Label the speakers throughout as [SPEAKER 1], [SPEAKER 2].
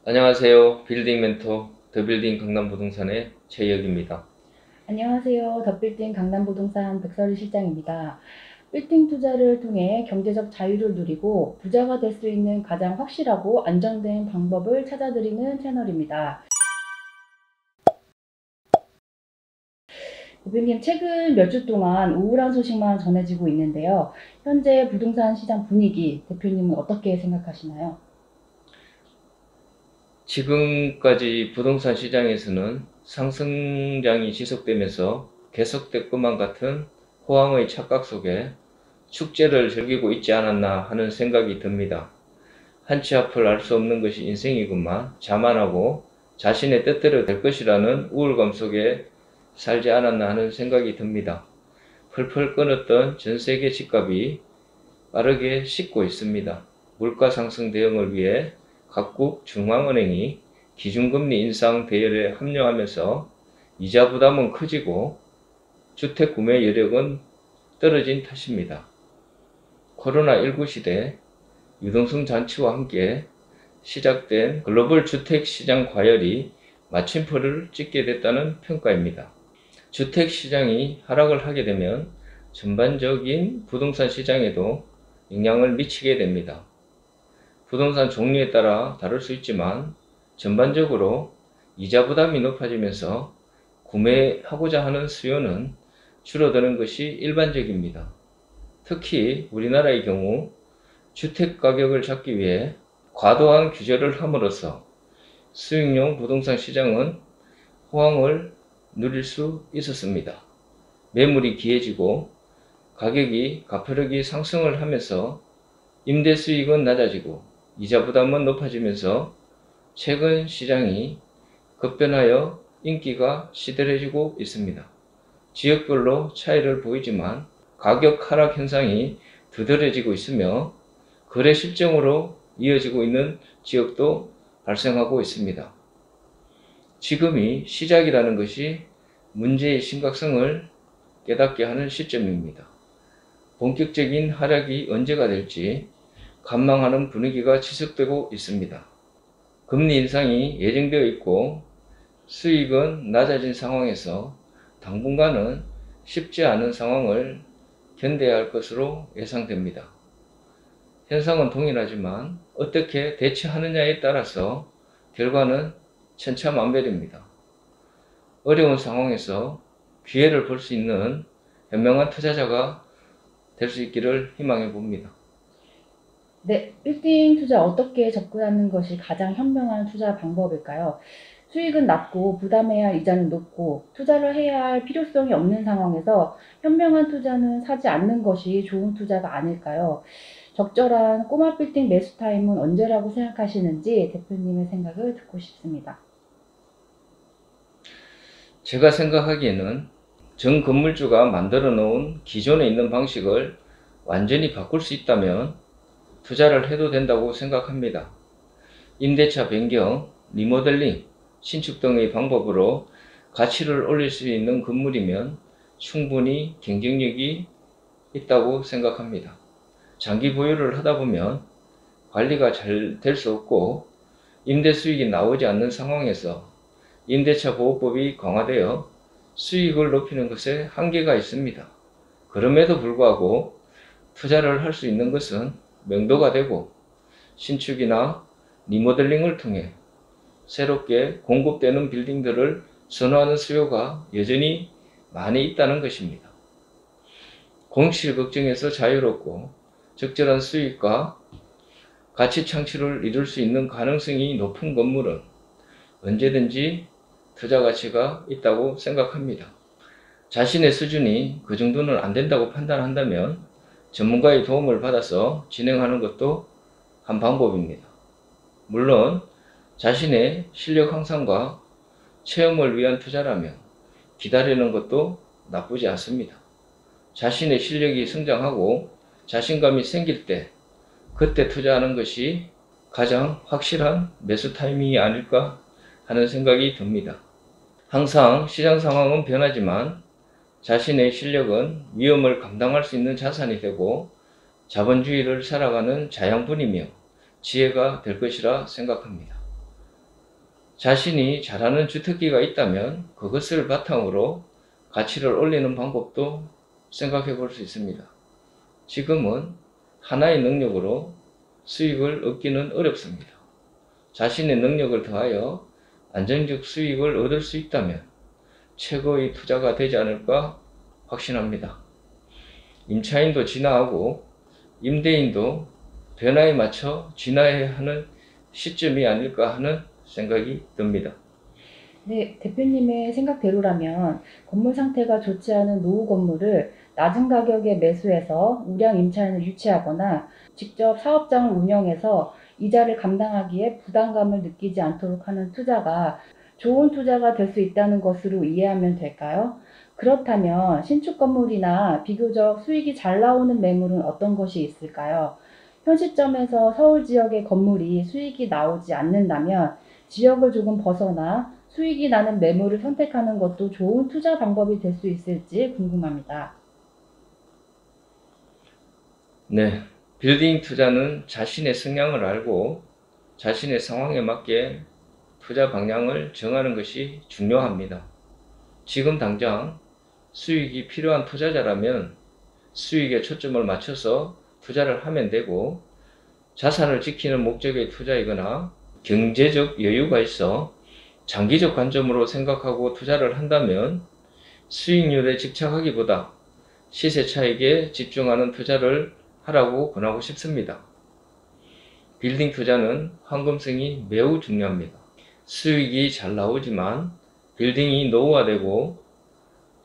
[SPEAKER 1] 안녕하세요. 빌딩 멘토 더빌딩 강남부동산의 최혁입니다.
[SPEAKER 2] 안녕하세요. 더빌딩 강남부동산 백설희 실장입니다. 빌딩 투자를 통해 경제적 자유를 누리고 부자가 될 수 있는 가장 확실하고 안정된 방법을 찾아드리는 채널입니다. 대표님, 최근 몇 주 동안 우울한 소식만 전해지고 있는데요. 현재 부동산 시장 분위기, 대표님은 어떻게 생각하시나요?
[SPEAKER 1] 지금까지 부동산 시장에서는 상승장이 지속되면서 계속될 것만 같은 호황의 착각 속에 축제를 즐기고 있지 않았나 하는 생각이 듭니다. 한치 앞을 알 수 없는 것이 인생이구만 자만하고 자신의 뜻대로 될 것이라는 우울감 속에 살지 않았나 하는 생각이 듭니다. 펄펄 끊었던 전세계 집값이 빠르게 식고 있습니다. 물가 상승 대응을 위해 각국 중앙은행이 기준금리 인상 대열에 합류하면서 이자 부담은 커지고 주택 구매 여력은 떨어진 탓입니다. 코로나19 시대 유동성 잔치와 함께 시작된 글로벌 주택 시장 과열이 마침표를 찍게 됐다는 평가입니다. 주택 시장이 하락을 하게 되면 전반적인 부동산 시장에도 영향을 미치게 됩니다. 부동산 종류에 따라 다를 수 있지만 전반적으로 이자 부담이 높아지면서 구매하고자 하는 수요는 줄어드는 것이 일반적입니다. 특히 우리나라의 경우 주택 가격을 잡기 위해 과도한 규제를 함으로써 수익용 부동산 시장은 호황을 누릴 수 있었습니다. 매물이 귀해지고 가격이 가파르게 상승을 하면서 임대 수익은 낮아지고 이자 부담은 높아지면서 최근 시장이 급변하여 인기가 시들해지고 있습니다. 지역별로 차이를 보이지만 가격 하락 현상이 두드러지고 있으며 거래 실정으로 이어지고 있는 지역도 발생하고 있습니다. 지금이 시작이라는 것이 문제의 심각성을 깨닫게 하는 시점입니다. 본격적인 하락이 언제가 될지 관망하는 분위기가 지속되고 있습니다. 금리 인상이 예정되어 있고 수익은 낮아진 상황에서 당분간은 쉽지 않은 상황을 견뎌야 할 것으로 예상됩니다. 현상은 동일하지만 어떻게 대처하느냐에 따라서 결과는 천차만별입니다. 어려운 상황에서 기회를 볼 수 있는 현명한 투자자가 될 수 있기를 희망해 봅니다.
[SPEAKER 2] 네, 빌딩 투자 어떻게 접근하는 것이 가장 현명한 투자 방법일까요? 수익은 낮고 부담해야 할 이자는 높고 투자를 해야 할 필요성이 없는 상황에서 현명한 투자는 사지 않는 것이 좋은 투자가 아닐까요? 적절한 꼬마 빌딩 매수 타임은 언제라고 생각하시는지 대표님의 생각을 듣고 싶습니다.
[SPEAKER 1] 제가 생각하기에는 전 건물주가 만들어 놓은 기존에 있는 방식을 완전히 바꿀 수 있다면 투자를 해도 된다고 생각합니다. 임대차 변경, 리모델링, 신축 등의 방법으로 가치를 올릴 수 있는 건물이면 충분히 경쟁력이 있다고 생각합니다. 장기 보유를 하다 보면 관리가 잘 될 수 없고 임대 수익이 나오지 않는 상황에서 임대차 보호법이 강화되어 수익을 높이는 것에 한계가 있습니다. 그럼에도 불구하고 투자를 할 수 있는 것은 명도가 되고 신축이나 리모델링을 통해 새롭게 공급되는 빌딩들을 선호하는 수요가 여전히 많이 있다는 것입니다. 공실 걱정에서 자유롭고 적절한 수익과 가치 창출을 이룰 수 있는 가능성이 높은 건물은 언제든지 투자 가치가 있다고 생각합니다. 자신의 수준이 그 정도는 안 된다고 판단한다면 전문가의 도움을 받아서 진행하는 것도 한 방법입니다. 물론 자신의 실력 향상과 체험을 위한 투자라면 기다리는 것도 나쁘지 않습니다. 자신의 실력이 성장하고 자신감이 생길 때 그때 투자하는 것이 가장 확실한 매수 타이밍이 아닐까 하는 생각이 듭니다. 항상 시장 상황은 변하지만 자신의 실력은 위험을 감당할 수 있는 자산이 되고 자본주의를 살아가는 자양분이며 지혜가 될 것이라 생각합니다. 자신이 잘하는 주특기가 있다면 그것을 바탕으로 가치를 올리는 방법도 생각해 볼 수 있습니다. 지금은 하나의 능력으로 수익을 얻기는 어렵습니다. 자신의 능력을 더하여 안정적 수익을 얻을 수 있다면 최고의 투자가 되지 않을까 확신합니다. 임차인도 진화하고 임대인도 변화에 맞춰 진화해야 하는 시점이 아닐까 하는 생각이 듭니다.
[SPEAKER 2] 네, 대표님의 생각대로라면 건물 상태가 좋지 않은 노후 건물을 낮은 가격에 매수해서 우량 임차인을 유치하거나 직접 사업장을 운영해서 이자를 감당하기에 부담감을 느끼지 않도록 하는 투자가 좋은 투자가 될 수 있다는 것으로 이해하면 될까요? 그렇다면 신축 건물이나 비교적 수익이 잘 나오는 매물은 어떤 것이 있을까요? 현 시점에서 서울 지역의 건물이 수익이 나오지 않는다면 지역을 조금 벗어나 수익이 나는 매물을 선택하는 것도 좋은 투자 방법이 될 수 있을지 궁금합니다.
[SPEAKER 1] 네, 빌딩 투자는 자신의 성향을 알고 자신의 상황에 맞게 투자 방향을 정하는 것이 중요합니다. 지금 당장 수익이 필요한 투자자라면 수익에 초점을 맞춰서 투자를 하면 되고, 자산을 지키는 목적의 투자이거나 경제적 여유가 있어 장기적 관점으로 생각하고 투자를 한다면 수익률에 집착하기보다 시세 차익에 집중하는 투자를 하라고 권하고 싶습니다. 빌딩 투자는 황금성이 매우 중요합니다. 수익이 잘 나오지만 빌딩이 노후화되고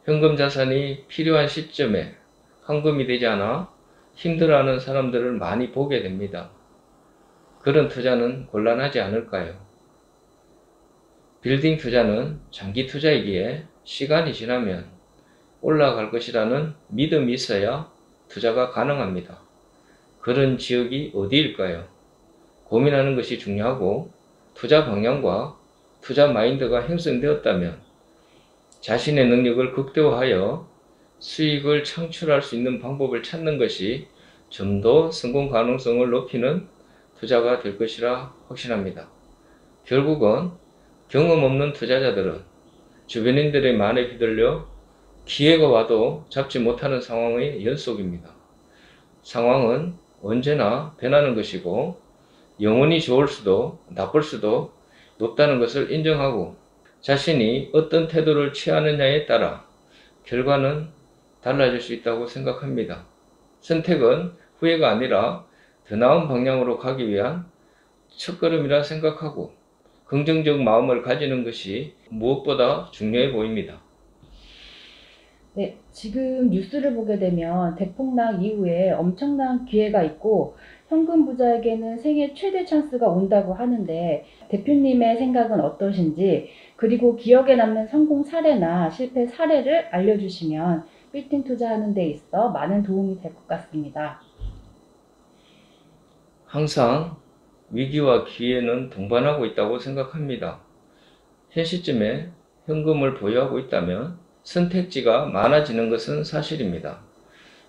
[SPEAKER 1] 현금 자산이 필요한 시점에 황금이 되지 않아 힘들어하는 사람들을 많이 보게 됩니다. 그런 투자는 곤란하지 않을까요? 빌딩 투자는 장기 투자이기에 시간이 지나면 올라갈 것이라는 믿음이 있어야 투자가 가능합니다. 그런 지역이 어디일까요? 고민하는 것이 중요하고 투자 방향과 투자 마인드가 형성되었다면 자신의 능력을 극대화하여 수익을 창출할 수 있는 방법을 찾는 것이 좀 더 성공 가능성을 높이는 투자가 될 것이라 확신합니다. 결국은 경험 없는 투자자들은 주변인들의 말에 휘둘려 기회가 와도 잡지 못하는 상황의 연속입니다. 상황은 언제나 변하는 것이고 영원히 좋을 수도 나쁠 수도 높다는 것을 인정하고 자신이 어떤 태도를 취하느냐에 따라 결과는 달라질 수 있다고 생각합니다. 선택은 후회가 아니라 더 나은 방향으로 가기 위한 첫걸음이라 생각하고 긍정적 마음을 가지는 것이 무엇보다 중요해 보입니다.
[SPEAKER 2] 네, 지금 뉴스를 보게 되면 대폭락 이후에 엄청난 기회가 있고 현금 부자에게는 생애 최대 찬스가 온다고 하는데 대표님의 생각은 어떠신지, 그리고 기억에 남는 성공 사례나 실패 사례를 알려주시면 빌딩 투자하는 데 있어 많은 도움이 될 것 같습니다.
[SPEAKER 1] 항상 위기와 기회는 동반하고 있다고 생각합니다. 현 시점에 현금을 보유하고 있다면 선택지가 많아지는 것은 사실입니다.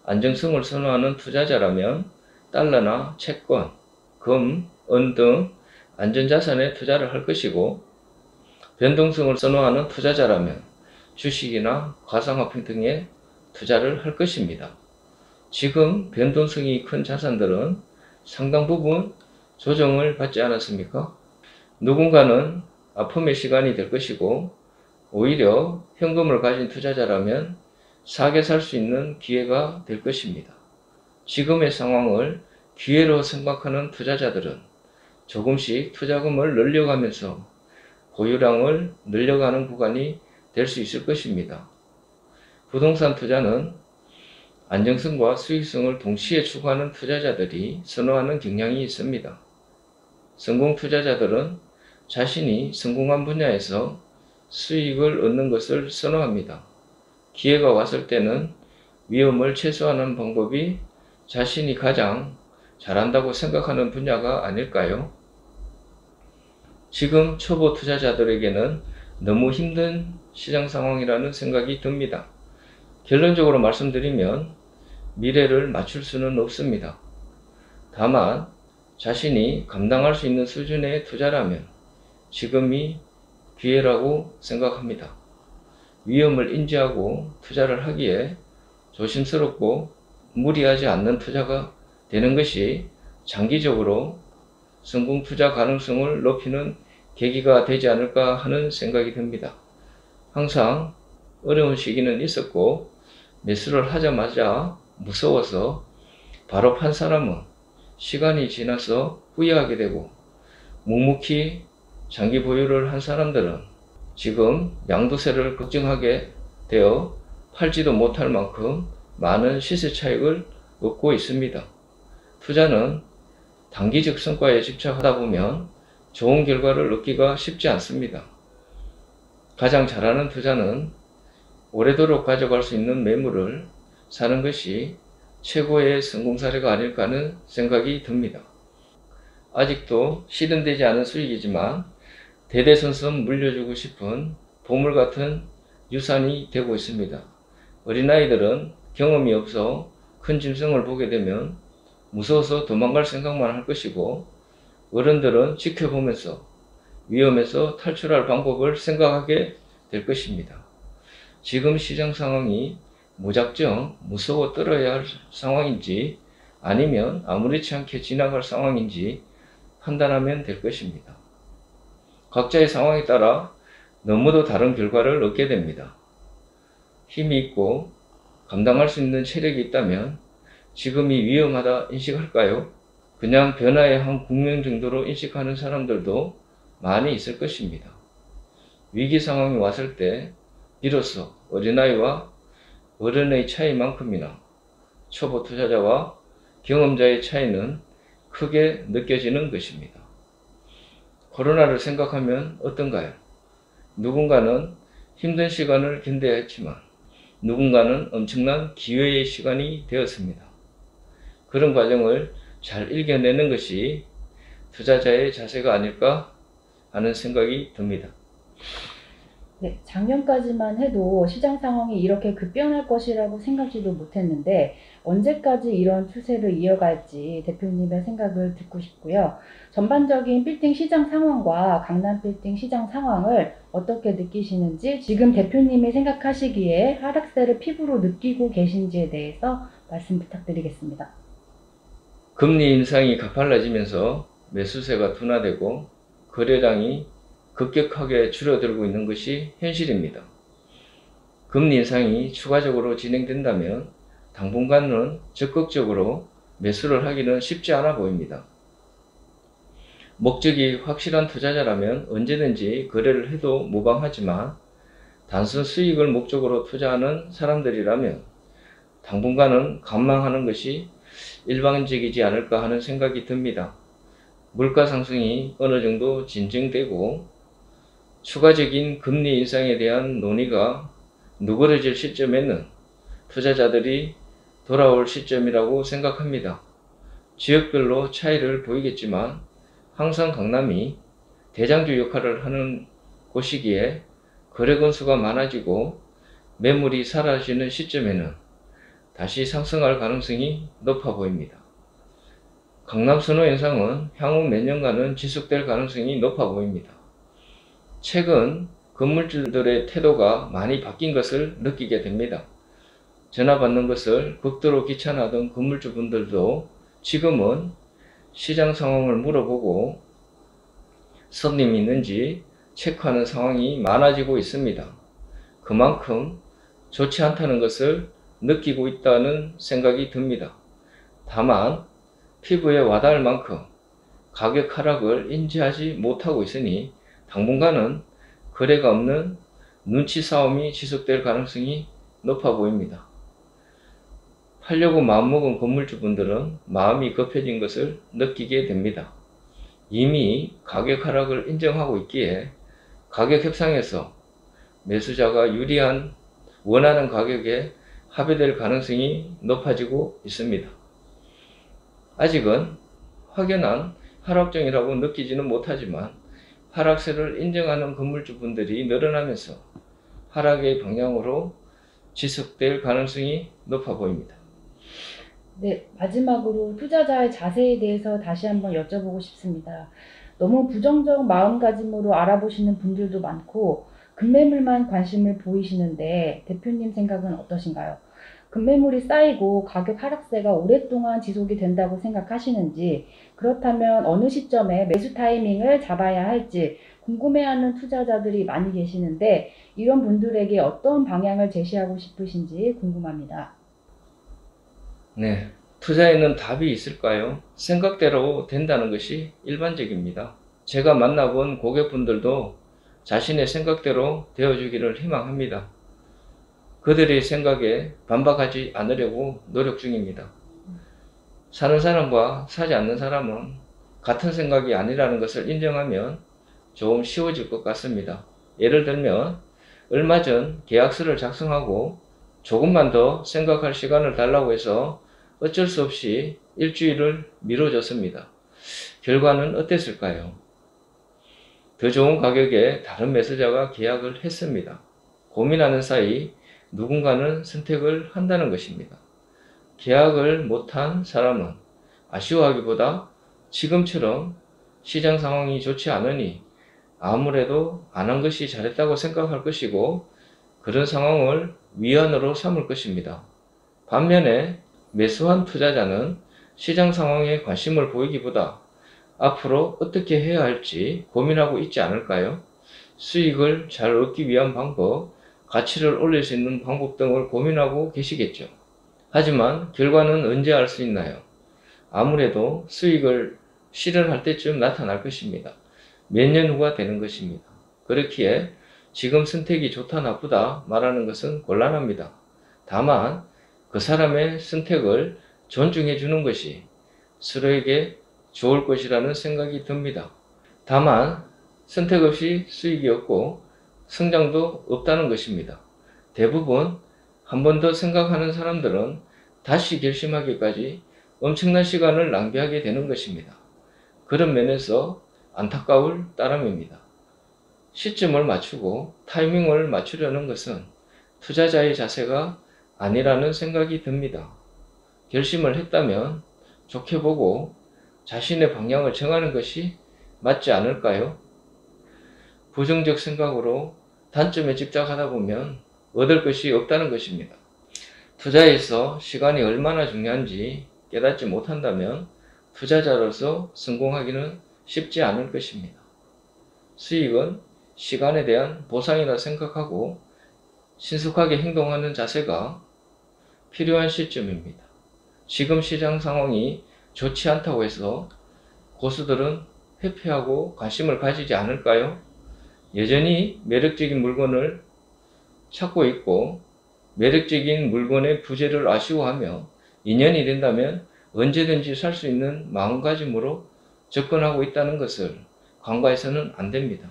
[SPEAKER 1] 안정성을 선호하는 투자자라면 달러나 채권, 금, 은 등 안전자산에 투자를 할 것이고, 변동성을 선호하는 투자자라면 주식이나 가상화폐 등에 투자를 할 것입니다. 지금 변동성이 큰 자산들은 상당 부분 조정을 받지 않았습니까? 누군가는 아픔의 시간이 될 것이고, 오히려 현금을 가진 투자자라면 싸게 살 수 있는 기회가 될 것입니다. 지금의 상황을 기회로 생각하는 투자자들은 조금씩 투자금을 늘려가면서 보유량을 늘려가는 구간이 될 수 있을 것입니다. 부동산 투자는 안정성과 수익성을 동시에 추구하는 투자자들이 선호하는 경향이 있습니다. 성공 투자자들은 자신이 성공한 분야에서 수익을 얻는 것을 선호합니다. 기회가 왔을 때는 위험을 최소화하는 방법이 자신이 가장 잘한다고 생각하는 분야가 아닐까요? 지금 초보 투자자들에게는 너무 힘든 시장 상황이라는 생각이 듭니다. 결론적으로 말씀드리면 미래를 맞출 수는 없습니다. 다만 자신이 감당할 수 있는 수준의 투자라면 지금이 기회라고 생각합니다. 위험을 인지하고 투자를 하기에 조심스럽고 무리하지 않는 투자가 되는 것이 장기적으로 성공 투자 가능성을 높이는 계기가 되지 않을까 하는 생각이 듭니다. 항상 어려운 시기는 있었고 매수를 하자마자 무서워서 바로 판 사람은 시간이 지나서 후회하게 되고 묵묵히 장기 보유를 한 사람들은 지금 양도세를 걱정하게 되어 팔지도 못할 만큼 많은 시세 차익을 얻고 있습니다. 투자는 단기적 성과에 집착하다 보면 좋은 결과를 얻기가 쉽지 않습니다. 가장 잘하는 투자는 오래도록 가져갈 수 있는 매물을 사는 것이 최고의 성공 사례가 아닐까 하는 생각이 듭니다. 아직도 실현되지 않은 수익이지만 대대손손 물려주고 싶은 보물 같은 유산이 되고 있습니다. 어린아이들은 경험이 없어 큰 짐승을 보게 되면 무서워서 도망갈 생각만 할 것이고 어른들은 지켜보면서 위험에서 탈출할 방법을 생각하게 될 것입니다. 지금 시장 상황이 무작정 무서워 떨어야 할 상황인지 아니면 아무렇지 않게 지나갈 상황인지 판단하면 될 것입니다. 각자의 상황에 따라 너무도 다른 결과를 얻게 됩니다. 힘이 있고 감당할 수 있는 체력이 있다면 지금이 위험하다 인식할까요? 그냥 변화의 한 국면 정도로 인식하는 사람들도 많이 있을 것입니다. 위기 상황이 왔을 때 비로소 어린아이와 어른의 차이만큼이나 초보 투자자와 경험자의 차이는 크게 느껴지는 것입니다. 코로나를 생각하면 어떤가요? 누군가는 힘든 시간을 견뎌야 했지만 누군가는 엄청난 기회의 시간이 되었습니다. 그런 과정을 잘 이겨내는 것이 투자자의 자세가 아닐까 하는 생각이 듭니다.
[SPEAKER 2] 네, 작년까지만 해도 시장 상황이 이렇게 급변할 것이라고 생각지도 못했는데 언제까지 이런 추세를 이어갈지 대표님의 생각을 듣고 싶고요. 전반적인 빌딩 시장 상황과 강남 빌딩 시장 상황을 어떻게 느끼시는지, 지금 대표님이 생각하시기에 하락세를 피부로 느끼고 계신지에 대해서 말씀 부탁드리겠습니다.
[SPEAKER 1] 금리 인상이 가팔라지면서 매수세가 둔화되고 거래량이 급격하게 줄어들고 있는 것이 현실입니다. 금리 인상이 추가적으로 진행된다면 당분간은 적극적으로 매수를 하기는 쉽지 않아 보입니다. 목적이 확실한 투자자라면 언제든지 거래를 해도 무방하지만 단순 수익을 목적으로 투자하는 사람들이라면 당분간은 관망하는 것이 일반적이지 않을까 하는 생각이 듭니다. 물가 상승이 어느 정도 진정되고 추가적인 금리 인상에 대한 논의가 누그러질 시점에는 투자자들이 돌아올 시점이라고 생각합니다. 지역별로 차이를 보이겠지만 항상 강남이 대장주 역할을 하는 곳이기에 거래 건수가 많아지고 매물이 사라지는 시점에는 다시 상승할 가능성이 높아 보입니다. 강남 선호 현상은 향후 몇 년간은 지속될 가능성이 높아 보입니다. 최근 건물주들의 태도가 많이 바뀐 것을 느끼게 됩니다. 전화 받는 것을 극도로 귀찮아하던 건물주분들도 지금은 시장 상황을 물어보고 손님이 있는지 체크하는 상황이 많아지고 있습니다. 그만큼 좋지 않다는 것을 느끼고 있다는 생각이 듭니다. 다만 피부에 와닿을 만큼 가격 하락을 인지하지 못하고 있으니 당분간은 거래가 없는 눈치 싸움이 지속될 가능성이 높아 보입니다. 팔려고 마음먹은 건물주분들은 마음이 급해진 것을 느끼게 됩니다. 이미 가격 하락을 인정하고 있기에 가격 협상에서 매수자가 유리한 원하는 가격에 합의될 가능성이 높아지고 있습니다. 아직은 확연한 하락장이라고 느끼지는 못하지만 하락세를 인정하는 건물주분들이 늘어나면서 하락의 방향으로 지속될 가능성이 높아 보입니다.
[SPEAKER 2] 네, 마지막으로 투자자의 자세에 대해서 다시 한번 여쭤보고 싶습니다. 너무 부정적 마음가짐으로 알아보시는 분들도 많고 급매물만 관심을 보이시는데 대표님 생각은 어떠신가요? 급매물이 쌓이고 가격 하락세가 오랫동안 지속이 된다고 생각하시는지, 그렇다면 어느 시점에 매수 타이밍을 잡아야 할지 궁금해하는 투자자들이 많이 계시는데 이런 분들에게 어떤 방향을 제시하고 싶으신지 궁금합니다.
[SPEAKER 1] 네, 투자에는 답이 있을까요? 생각대로 된다는 것이 일반적입니다. 제가 만나본 고객분들도 자신의 생각대로 되어주기를 희망합니다. 그들의 생각에 반박하지 않으려고 노력 중입니다. 사는 사람과 사지 않는 사람은 같은 생각이 아니라는 것을 인정하면 좀 쉬워질 것 같습니다. 예를 들면 얼마 전 계약서를 작성하고 조금만 더 생각할 시간을 달라고 해서 어쩔 수 없이 일주일을 미뤄졌습니다. 결과는 어땠을까요? 더 좋은 가격에 다른 매수자가 계약을 했습니다. 고민하는 사이 누군가는 선택을 한다는 것입니다. 계약을 못한 사람은 아쉬워하기보다 지금처럼 시장 상황이 좋지 않으니 아무래도 안 한 것이 잘했다고 생각할 것이고 그런 상황을 위안으로 삼을 것입니다. 반면에 매수한 투자자는 시장 상황에 관심을 보이기보다 앞으로 어떻게 해야 할지 고민하고 있지 않을까요? 수익을 잘 얻기 위한 방법, 가치를 올릴 수 있는 방법 등을 고민하고 계시겠죠. 하지만 결과는 언제 알 수 있나요? 아무래도 수익을 실현할 때쯤 나타날 것입니다. 몇 년 후가 되는 것입니다. 그렇기에 지금 선택이 좋다 나쁘다 말하는 것은 곤란합니다. 다만 그 사람의 선택을 존중해 주는 것이 서로에게 좋을 것이라는 생각이 듭니다. 다만 선택 없이 수익이 없고 성장도 없다는 것입니다. 대부분 한 번 더 생각하는 사람들은 다시 결심하기까지 엄청난 시간을 낭비하게 되는 것입니다. 그런 면에서 안타까울 따름입니다. 시점을 맞추고 타이밍을 맞추려는 것은 투자자의 자세가 아니라는 생각이 듭니다. 결심을 했다면 좋게 보고 자신의 방향을 정하는 것이 맞지 않을까요? 부정적 생각으로 단점에 집착하다 보면 얻을 것이 없다는 것입니다. 투자에서 시간이 얼마나 중요한지 깨닫지 못한다면 투자자로서 성공하기는 쉽지 않을 것입니다. 수익은 시간에 대한 보상이라 생각하고 신속하게 행동하는 자세가 필요한 시점입니다. 지금 시장 상황이 좋지 않다고 해서 고수들은 회피하고 관심을 가지지 않을까요? 여전히 매력적인 물건을 찾고 있고 매력적인 물건의 부재를 아쉬워하며 인연이 된다면 언제든지 살 수 있는 마음가짐으로 접근하고 있다는 것을 간과해서는 안 됩니다.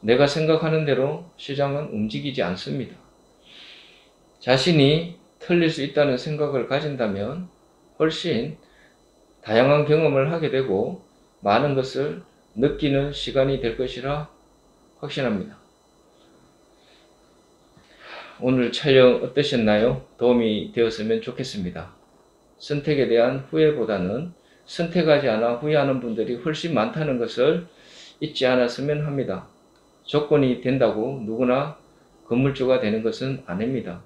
[SPEAKER 1] 내가 생각하는 대로 시장은 움직이지 않습니다. 자신이 틀릴 수 있다는 생각을 가진다면 훨씬 다양한 경험을 하게 되고 많은 것을 느끼는 시간이 될 것이라 확신합니다. 오늘 촬영 어떠셨나요? 도움이 되었으면 좋겠습니다. 선택에 대한 후회보다는 선택하지 않아 후회하는 분들이 훨씬 많다는 것을 잊지 않았으면 합니다. 조건이 된다고 누구나 건물주가 되는 것은 아닙니다.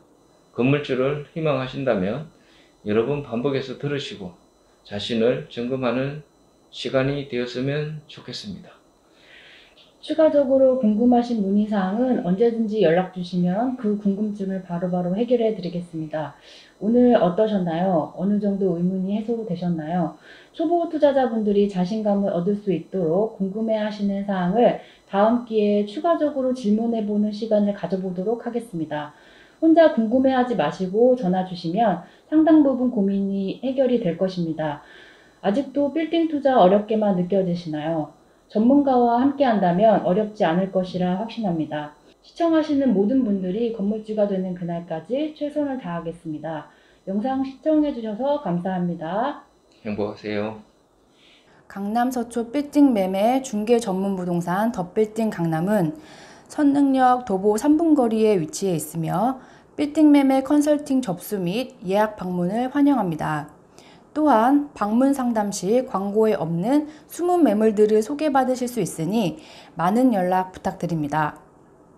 [SPEAKER 1] 건물주를 희망하신다면 여러 번 반복해서 들으시고 자신을 점검하는 시간이 되었으면 좋겠습니다.
[SPEAKER 2] 추가적으로 궁금하신 문의사항은 언제든지 연락 주시면 그 궁금증을 바로바로 해결해 드리겠습니다. 오늘 어떠셨나요? 어느 정도 의문이 해소되셨나요? 초보 투자자분들이 자신감을 얻을 수 있도록 궁금해 하시는 사항을 다음 기회에 추가적으로 질문해 보는 시간을 가져보도록 하겠습니다. 혼자 궁금해 하지 마시고 전화 주시면 상당 부분 고민이 해결이 될 것입니다. 아직도 빌딩 투자 어렵게만 느껴지시나요? 전문가와 함께 한다면 어렵지 않을 것이라 확신합니다. 시청하시는 모든 분들이 건물주가 되는 그날까지 최선을 다하겠습니다. 영상 시청해주셔서 감사합니다.
[SPEAKER 1] 행복하세요.
[SPEAKER 2] 강남 서초 빌딩 매매 중개 전문 부동산 더 빌딩 강남은 선릉역 도보 3분 거리에 위치해 있으며 빌딩 매매 컨설팅 접수 및 예약 방문을 환영합니다. 또한 방문 상담 시 광고에 없는 숨은 매물들을 소개받으실 수 있으니 많은 연락 부탁드립니다.